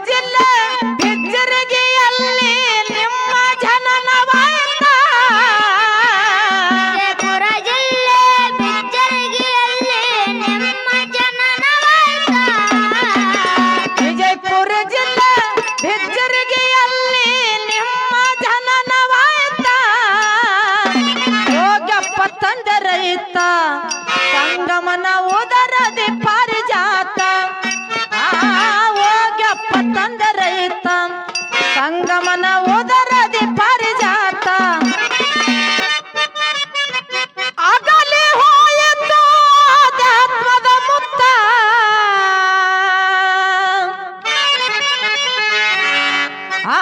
ಜಿಲ್ಲೆ ಬಿಜ್ಜರಿಗೆಯಲ್ಲಿ ನಿಮ್ಮ ಜನನವಾಯಿತ ವಿಜಯಪುರ ಜಿಲ್ಲೆ ಬಿಜ್ಜರಿಗೆಯಲ್ಲಿ ನಿಮ್ಮ ಜನನವಾಯಿತ ವಿಜಯಪುರ ಜಿಲ್ಲೆ ಬಿಜ್ಜರಿಗೆಯಲ್ಲಿ ನಿಮ್ಮ ಜನನವಾಯಿತ ಹೋಗಪ್ಪ ತಂದೆ ರೈತ ಸಂಗಮನ ಉದರದಿ ಪಾರಿಜಾತ ಹೋಗಪ್ಪ ತಂದೆ ರೈತ ಸಂಗಮನ ಉದರದಿ ಪಾರಿಜಾತ ಅಗಲಿ ಹೋಯಿತು ಆಧ್ಯಾತ್ಮದ ಮುತ್ತ ಆ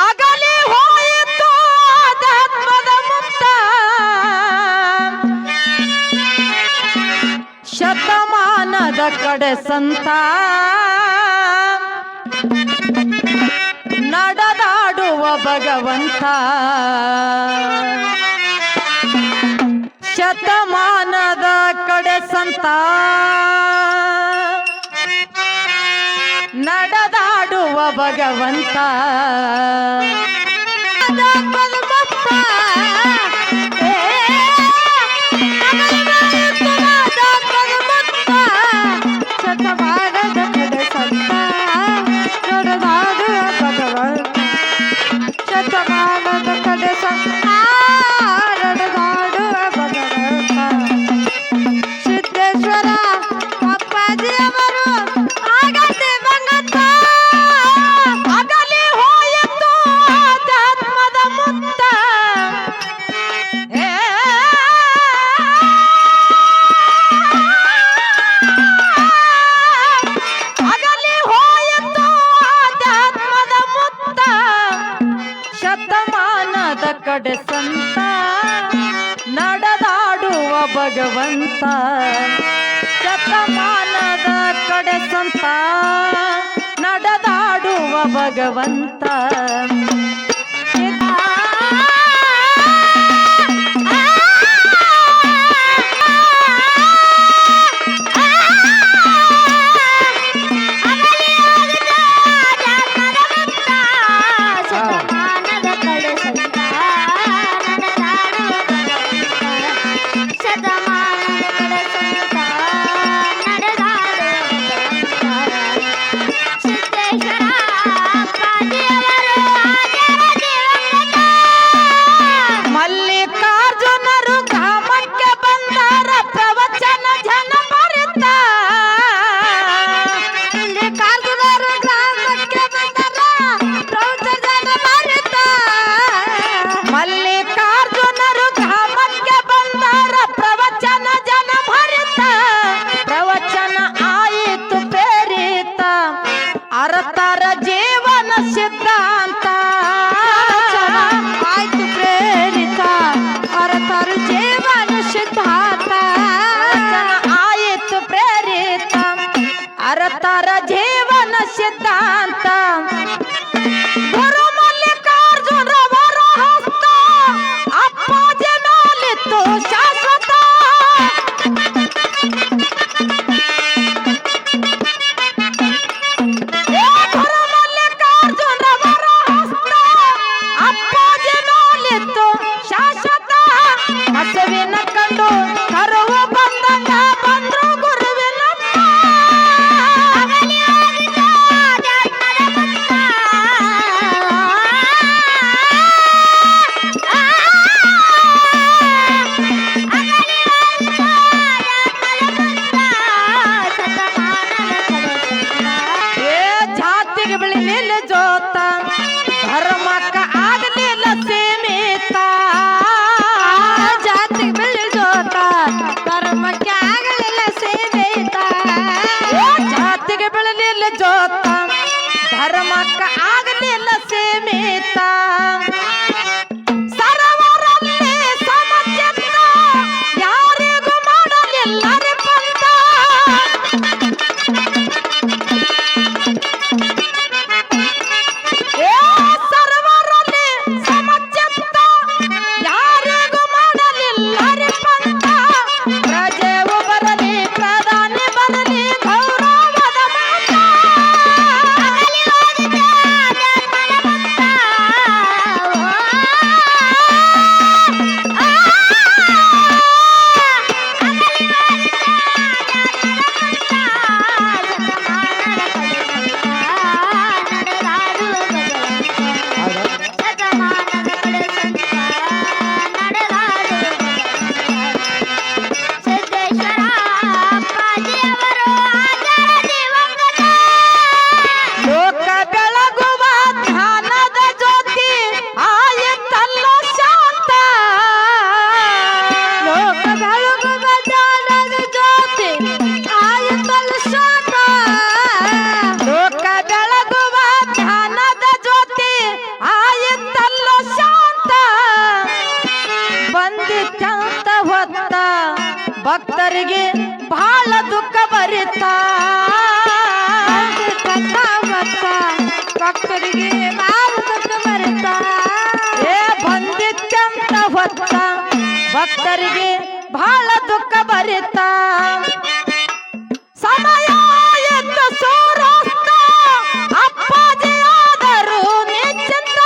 ಅಗಲಿ ಹೋಯಿತು ಆಧ್ಯಾತ್ಮದ ಮುತ್ತ ಶತಮಾನದ ಕಡೆ ಸಂತ ನಡೆದಾಡುವ ಭಗವಂತ ಶತಮಾನದ ಕಡೆ ಸಂತ ನಡೆದಾಡುವ ಭಗವಂತ ಶತಮಾನದ ಕಡೆ ಸಂತ ನಡೆದಾಡುವ ಭಗವಂತ ಶತಮಾನದ ಕಡೆ ಸಂತ ನಡೆದಾಡುವ ಭಗವಂತ ಸಿದ್ದೇಶ್ವರ ಅಪ್ಪಾಜಿ ಅವರು ಆಗತ್ತೆ ಬಂಗತ್ತ ಅಗಲಿ ಹೋಯಿತು ಆಧ್ಯಾತ್ಮದ ಮುತ್ತ ಅಗಲಿ ಹೋಯಿತು ಆಧ್ಯಾತ್ಮದ ಮುತ್ತ ಶತಮಾನದ ಕಡೆ ಸಂತ ನಡೆದಾಡುವ ಭಗವಂತ ಶತಮಾನದ ಕಡೆ ಸಂತ ನಡೆದಾಡುವ ಭಗವಂತ ಶತಮಾನದ ಕಡೆ ಸಂತ ನಡೆದಾಡುವ ಭಗವಂತ ಶತಮಾನದ ಕಡೆ ಸಂತ ನಡೆದಾಡುವ ಭಗವಂತ ಸಿದ್ದೇಶ್ವರ ಅಪ್ಪಾಜಿಯವರು ಆಗರದಿ ಬಂಗತ್ತ ಮಲ್ಲಿಕಾರ್ಜುನರು ಗ್ರಾಮಕ್ಕೆ ಬಂದಾರ ಪ್ರವಚನ ಜನ ಬರುತ್ತ ಮಲ್ಲಿಕಾರ್ಜುನರು ಗ್ರಾಮಕ್ಕೆ ಬಂದಾರ ಪ್ರವಚನ ಜನ ಬರುತ್ತ ಮಲ್ಲಿಕಾರ್ಜುನರು ಗ್ರಾಮಕ್ಕೆ ಬಂದಾರ ಪ್ರವಚನ ಜನ ಭರಿತ ಪ್ರವಚನ ಆಯಿತು ಪ್ರೇರಿತ ಅರತರ ಜೀವನ ಸಿದ್ಧಾಂತ ಆಯ್ತು ಪ್ರೇರಿತ ಅರತರ ಜೀವನ ಸಿದ್ಧಾಂತ ಆಯಿತು ಪ್ರೇರಿತ ಅರತರ ಜೀವನ ಸಿದ್ಧಾಂತ ಗುರು ಮಲ್ಲಿಕಾರ್ಜುನರವರ ಹಸ್ತ ಅಪ್ಪಾಜಿ ಮೇಲಿತ್ತು ಶಾಶ್ವತ ಗುರು ಮಲ್ಲಿಕಾರ್ಜುನರವರ ಹಸ್ತ ಅಪ್ಪಾಜಿ ಮೇಲಿತ್ತು ಶಾಶ್ವತ ಹಸುವಿನ ಕಂಡು ಕರುವ ಬಂದಂಗ ಬಂದ್ರು ಗುರುವಿನಪ್ಪ ಅಗಲಿ ಹೋಗಿತು ಆಧ್ಯಾತ್ಮದ ಮುತ್ತ ಅಗಲಿ ಹೋಗಿತು ಆಧ್ಯಾತ್ಮದ ಮುತ್ತ ಶತಮಾನದ ಕಡೆ ಸಂತ ಏ ಜಾತಿಗೆ ಬೆಳಿಲಿಲ್ಲ ಜೋತ ಧರ್ಮಕ್ಕ ಆಗಲಿಲ್ಲ ಸೀಮಿತ ಭಕ್ತರಿಗೆ ಬಹಳ ದುಃಖ ಬರಿತ ಭಕ್ತರಿಗೆ ಬಹಳ ದುಃಖ ಬರುತ್ತಾ ಏ ಬಂದಿತ್ತಂತ ಹೊತ್ತ ಭಕ್ತರಿಗೆ ಬಹಳ ದುಃಖ ಬರಿತ ಸಮಯ ಎಂದು ಸೂರ್ಯಾಸ್ತ ಅಪ್ಪಾಜಿಯಾದರು ನಿಶ್ಚಿಂತ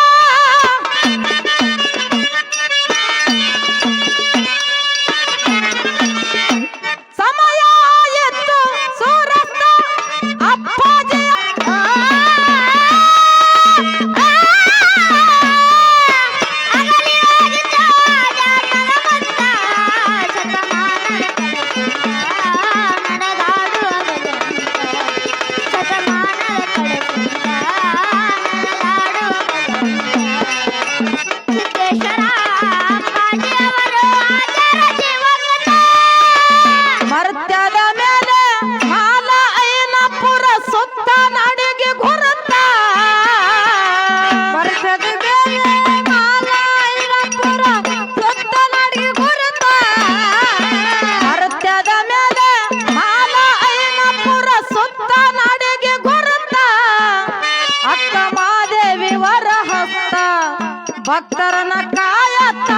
ಸಮಯ ಎಂದು ಸೂರ್ಯಾಸ್ತ ಅಪ್ಪಾಜಿಯ ಅಗಲಿ ಹೋಗಿದ್ದ ಜಾತಕ ಬಂತ ಶತಮಾನದ ಕಡೆಯಿಂದ ನಡೆದಾಡುವ ಸಿದ್ದೇಶ್ವರ ಅಪ್ಪಾಜಿಯವರು ಆಚಾರ ಜೀವನದ ಮರ್ತ್ಯದ ಮೇಲೆ ಮಾಲ ಐನಪುರ ಸುತ್ತ ನಡಿಗೆ ಗುರುತ ಮರ್ತದ ಮೇಲೆ ಮಾಲ ಐನಪುರ ಸುತ್ತ ನಡಿಗೆ ಗುರುತ ಮರ್ತ್ಯದ ಮೇಲೆ ಮಾಲ ಐನಪುರ ಸುತ್ತ ನಡಿಗೆ ಗುರುತ ಅಕ್ಕ ಮಾದೇವಿ ವರ ಹಸ್ತ ಭಕ್ತರನ ಕಾಯತ್ತ